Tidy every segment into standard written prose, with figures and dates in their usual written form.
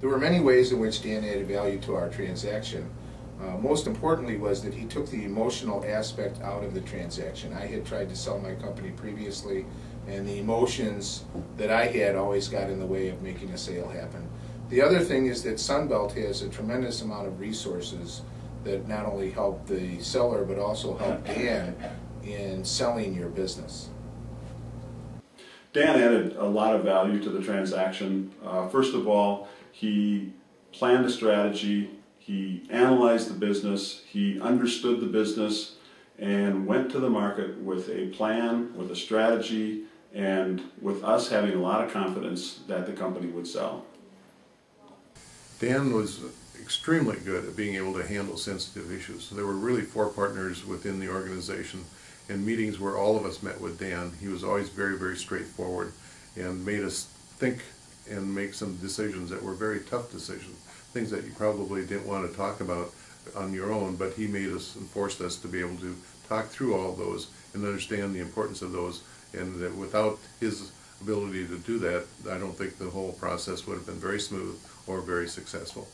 There were many ways in which Dan added value to our transaction. Most importantly was that he took the emotional aspect out of the transaction. I had tried to sell my company previously, and the emotions that I had always got in the way of making a sale happen. The other thing is that Sunbelt has a tremendous amount of resources that not only help the seller but also help Dan in selling your business. Dan added a lot of value to the transaction. First of all, he planned a strategy, he analyzed the business, he understood the business, and went to the market with a plan, with a strategy, and with us having a lot of confidence that the company would sell. Dan was extremely good at being able to handle sensitive issues. So there were really 4 partners within the organization, and meetings where all of us met with Dan. He was always very, very straightforward and made us think and make some decisions that were very tough decisions, things that you probably didn't want to talk about on your own, but he made us and forced us to be able to talk through all of those and understand the importance of those, and that without his ability to do that, I don't think the whole process would have been very smooth or very successful.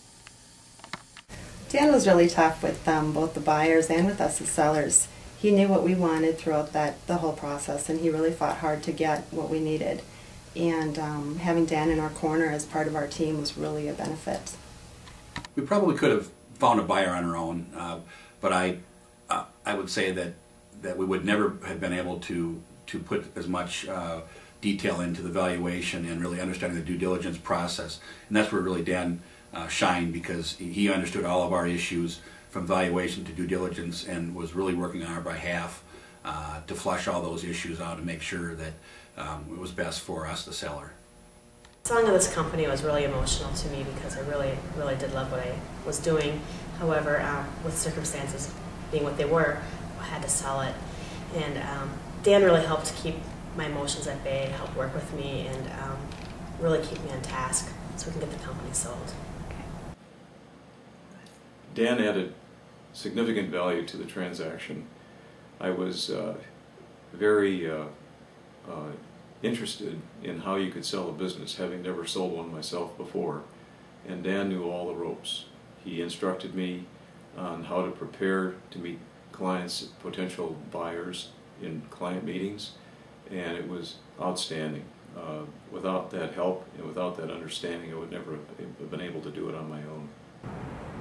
Dan was really tough with both the buyers and with us as sellers. He knew what we wanted throughout the whole process, and he really fought hard to get what we needed. And having Dan in our corner as part of our team was really a benefit. We probably could have found a buyer on our own, but I would say that we would never have been able to put as much detail into the valuation and really understanding the due diligence process. And that's where really Dan shined, because he understood all of our issues from valuation to due diligence and was really working on our behalf to flush all those issues out and make sure that it was best for us, the seller. Selling of this company was really emotional to me because I really did love what I was doing. However, with circumstances being what they were, I had to sell it. And Dan really helped keep my emotions at bay, helped work with me, and really keep me on task so we can get the company sold. Dan added significant value to the transaction. I was very interested in how you could sell a business, having never sold one myself before, and Dan knew all the ropes. He instructed me on how to prepare to meet clients, potential buyers in client meetings, and it was outstanding. Without that help and without that understanding, I would never have been able to do it on my own.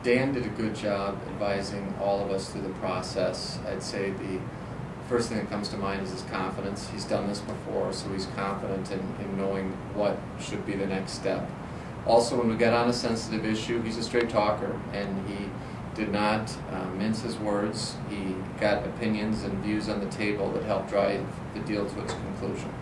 Dan did a good job advising all of us through the process. I'd say the first thing that comes to mind is his confidence. He's done this before, so he's confident in knowing what should be the next step. Also, when we get on a sensitive issue, he's a straight talker, and he did not mince his words. He got opinions and views on the table that helped drive the deal to its conclusion.